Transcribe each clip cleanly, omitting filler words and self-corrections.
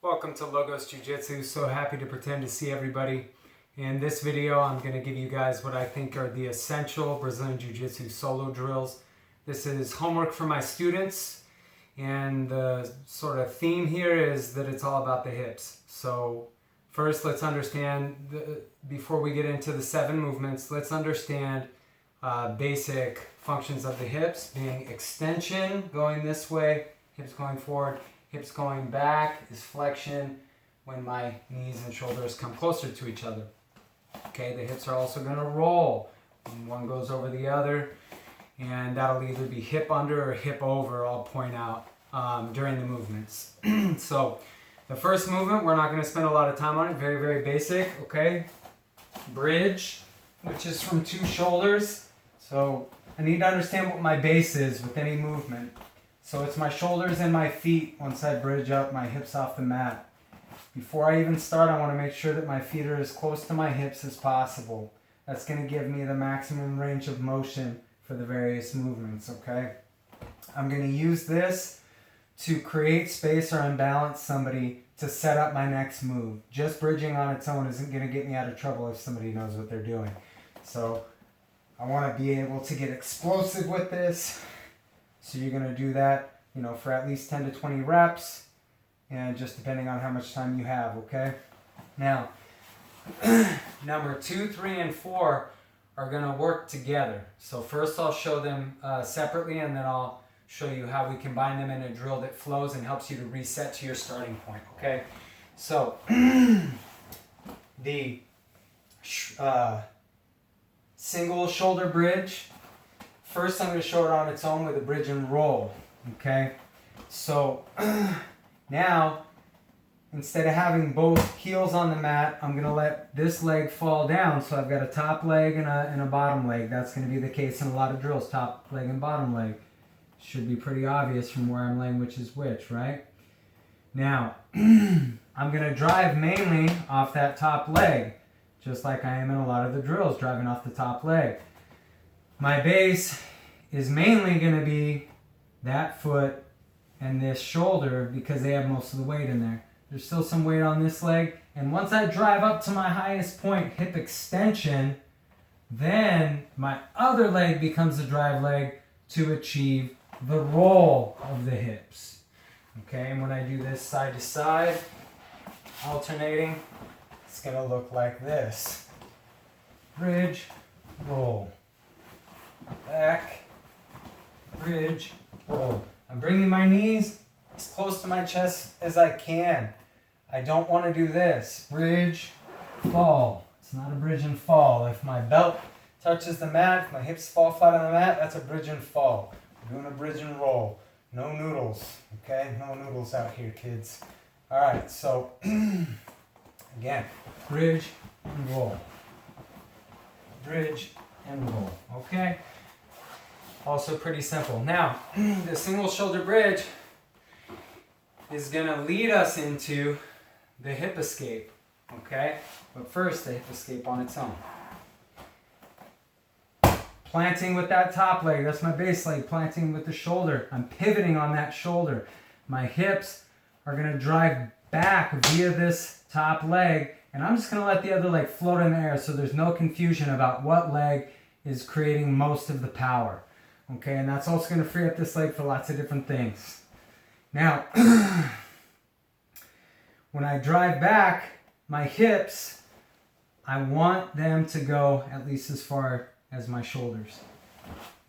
Welcome to Logos Jiu-Jitsu. So happy to pretend to see everybody. In this video, I'm going to give you guys what I think are the essential Brazilian Jiu-Jitsu solo drills. This is homework for my students, and the sort of theme here is that it's all about the hips. So first, let's understand, before we get into the 7 movements, let's understand basic functions of the hips, being extension, going this way, hips going forward. Hips going back is flexion when my knees and shoulders come closer to each other. Okay, the hips are also going to roll when one goes over the other, and that'll either be hip under or hip over, I'll point out during the movements. So the first movement, we're not going to spend a lot of time on it, very, very basic, okay? Bridge, which is from 2 shoulders. So I need to understand what my base is with any movement. So it's my shoulders and my feet once I bridge up my hips off the mat. Before I even start, I want to make sure that my feet are as close to my hips as possible. That's going to give me the maximum range of motion for the various movements, okay? I'm going to use this to create space or unbalance somebody to set up my next move. Just bridging on its own isn't going to get me out of trouble if somebody knows what they're doing. So I want to be able to get explosive with this. So you're going to do that, for at least 10 to 20 reps, and just depending on how much time you have, okay? Now, number 2, 3, and 4 are going to work together. So first I'll show them separately, and then I'll show you how we combine them in a drill that flows and helps you to reset to your starting point, okay? So, the single shoulder bridge. First, I'm going to show it on its own with a bridge and roll, okay? So now, instead of having both heels on the mat, I'm going to let this leg fall down. So I've got a top leg and a bottom leg. That's going to be the case in a lot of drills, top leg and bottom leg. Should be pretty obvious from where I'm laying which is which, right? Now, I'm going to drive mainly off that top leg, just like I am in a lot of the drills, driving off the top leg. My base is mainly going to be that foot and this shoulder because they have most of the weight in there. There's still some weight on this leg. And once I drive up to my highest point, hip extension, then my other leg becomes the drive leg to achieve the roll of the hips. Okay, and when I do this side to side, alternating, it's going to look like this. Bridge, roll. Back, bridge, roll. I'm bringing my knees as close to my chest as I can. I don't want to do this. Bridge, fall. It's not a bridge and fall. If my belt touches the mat, if my hips fall flat on the mat, that's a bridge and fall. We're doing a bridge and roll. No noodles, okay? No noodles out here, kids. All right, so again, bridge and roll. Bridge and roll, okay? Also pretty simple. Now, the single shoulder bridge is going to lead us into the hip escape, okay? But first, the hip escape on its own. Planting with that top leg, that's my base leg, planting with the shoulder. I'm pivoting on that shoulder. My hips are going to drive back via this top leg, and I'm just going to let the other leg float in the air so there's no confusion about what leg is creating most of the power. Okay, and that's also going to free up this leg for lots of different things. Now, when I drive back, my hips, I want them to go at least as far as my shoulders,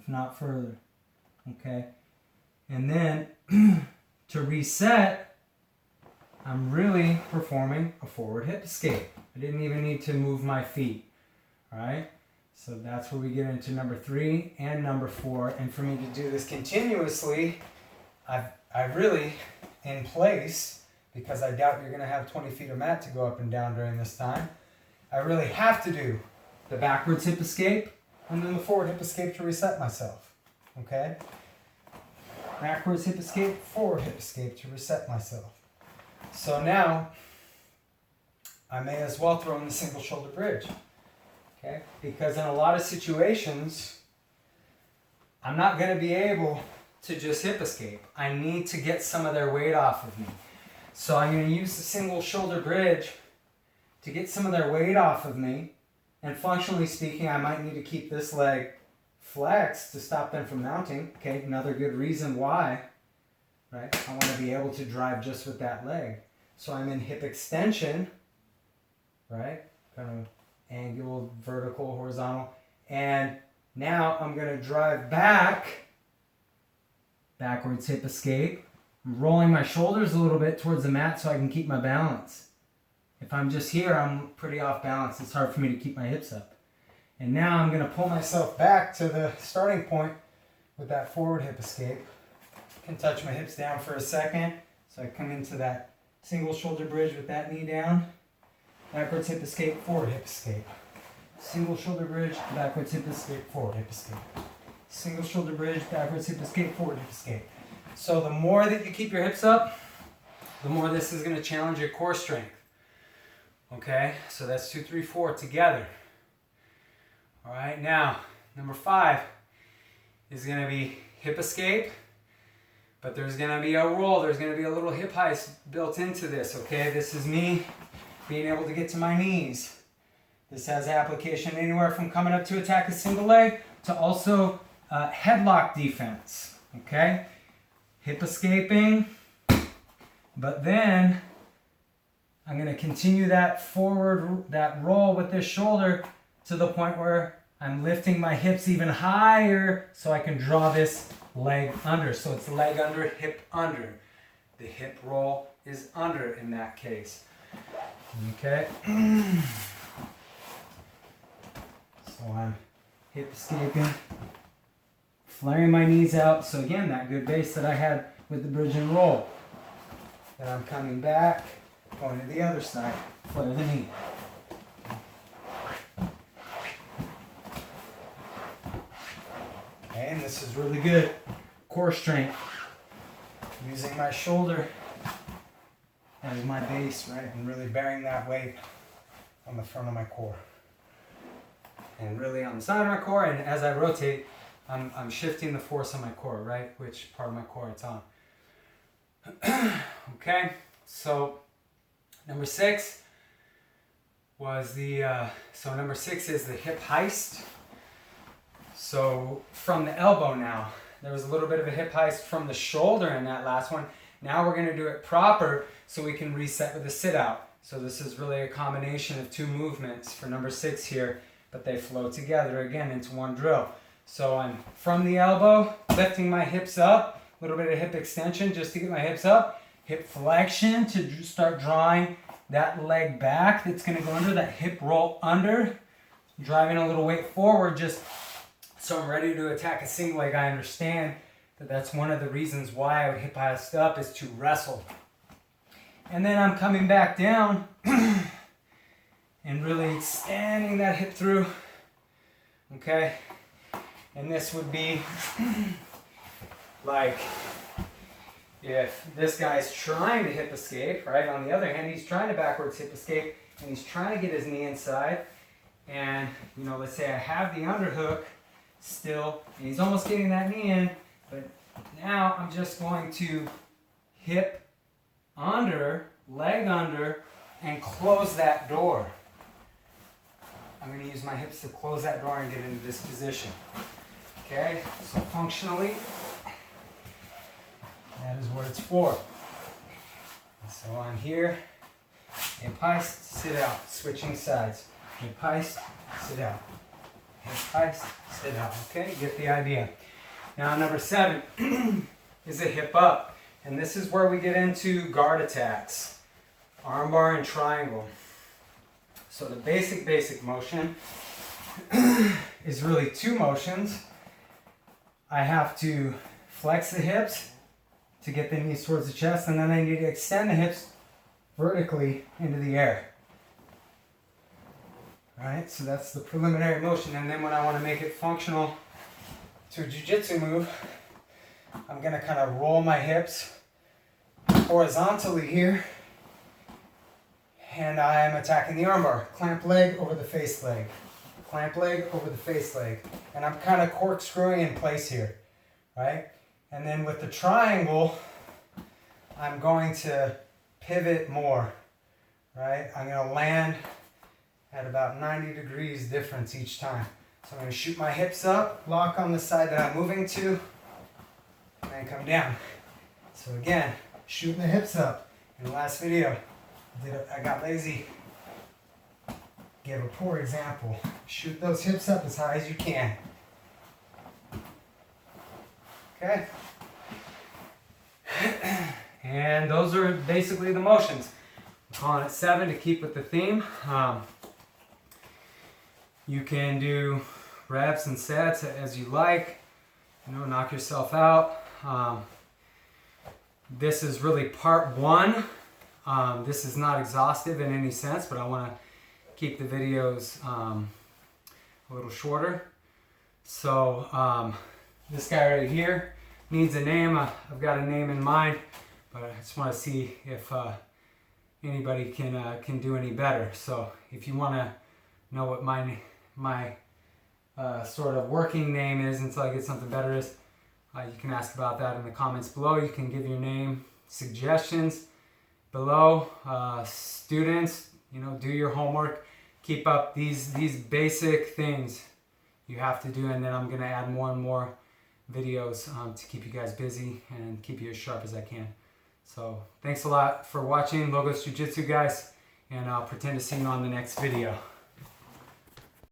if not further. Okay, and then to reset, I'm really performing a forward hip escape. I didn't even need to move my feet, all right? So that's where we get into number 3 and number 4. And for me to do this continuously, I really, in place, because I doubt you're going to have 20 feet of mat to go up and down during this time, I really have to do the backwards hip escape and then the forward hip escape to reset myself. Okay? Backwards hip escape, forward hip escape to reset myself. So now, I may as well throw in the single shoulder bridge. Okay? Because in a lot of situations, I'm not going to be able to just hip escape. I need to get some of their weight off of me. So I'm going to use the single shoulder bridge to get some of their weight off of me. And functionally speaking, I might need to keep this leg flexed to stop them from mounting. Okay, another good reason why, right? I want to be able to drive just with that leg. So I'm in hip extension, right? Kind of angled, vertical, horizontal. And now I'm going to drive backwards hip escape. I'm rolling my shoulders a little bit towards the mat so I can keep my balance. If I'm just here, I'm pretty off balance. It's hard for me to keep my hips up. And now I'm going to pull myself back to the starting point with that forward hip escape. I can touch my hips down for a second. So I come into that single shoulder bridge with that knee down. Backwards hip escape, forward hip escape. Single shoulder bridge, backwards hip escape, forward hip escape. Single shoulder bridge, backwards hip escape, forward hip escape. So the more that you keep your hips up, the more this is going to challenge your core strength. Okay, so that's 2, 3, 4 together. All right, now number 5 is going to be hip escape, but there's going to be a roll. There's going to be a little hip heist built into this. Okay, this is me being able to get to my knees. This has application anywhere from coming up to attack a single leg to also headlock defense. Okay, hip escaping, but then I'm going to continue that forward, that roll with this shoulder to the point where I'm lifting my hips even higher so I can draw this leg under. So it's leg under, hip under. The hip roll is under in that case. Okay. So I'm hip escaping, flaring my knees out. So again, that good base that I had with the bridge and roll. Then I'm coming back, going to the other side, flare the knee. Okay, and this is really good core strength. Using my shoulder as my base, right? And really bearing that weight on the front of my core. And really on the side of my core, and as I rotate, I'm shifting the force on my core, right? Which part of my core it's on. Okay, so number 6 was number 6 is the hip heist. So from the elbow now, there was a little bit of a hip heist from the shoulder in that last one. Now we're going to do it proper so we can reset with a sit out. So this is really a combination of 2 movements for number 6 here, but they flow together again into one drill. So I'm from the elbow, lifting my hips up, a little bit of hip extension just to get my hips up, hip flexion to start drawing that leg back that's going to go under, that hip roll under, driving a little weight forward just so I'm ready to attack a single leg. I understand that that's one of the reasons why I would hip heist up is to wrestle. And then I'm coming back down and really extending that hip through. Okay? And this would be like if this guy's trying to hip escape, right? On the other hand, he's trying to backwards hip escape and he's trying to get his knee inside. And, let's say I have the underhook still, and he's almost getting that knee in, but now I'm just going to hip under, leg under, and close that door. I'm going to use my hips to close that door and get into this position. Okay, so functionally, that is what it's for. So I'm here, hip heist, sit out, switching sides. Hip heist, sit out. Hip heist, sit out. Okay, get the idea. Now number 7 is a hip up. And this is where we get into guard attacks. Armbar and triangle. So the basic motion is really 2 motions. I have to flex the hips to get the knees towards the chest, and then I need to extend the hips vertically into the air. Alright, so that's the preliminary motion, and then when I want to make it functional to a jiu-jitsu move, I'm going to kind of roll my hips horizontally here, and I am attacking the armbar. Clamp leg over the face leg. Clamp leg over the face leg. And I'm kind of corkscrewing in place here, right? And then with the triangle, I'm going to pivot more, right? I'm going to land at about 90 degrees difference each time. So I'm going to shoot my hips up, lock on the side that I'm moving to, and then come down. So again, shooting the hips up. In the last video, I got lazy. Gave a poor example. Shoot those hips up as high as you can. Okay? And those are basically the motions. I'm calling it 7 to keep with the theme. You can do reps and sets as you like. You know, knock yourself out. This is really part 1. This is not exhaustive in any sense, but I want to keep the videos a little shorter. So this guy right here needs a name. I've got a name in mind, but I just want to see if anybody can do any better. So if you want to know what my sort of working name is until I get something better is, you can ask about that in the comments below. You can give your name suggestions below. Students, you know, do your homework. Keep up these basic things you have to do, and then I'm going to add more and more videos to keep you guys busy and keep you as sharp as I can. So thanks a lot for watching Logos Jiu Jitsu, guys, and I'll pretend to see you on the next video.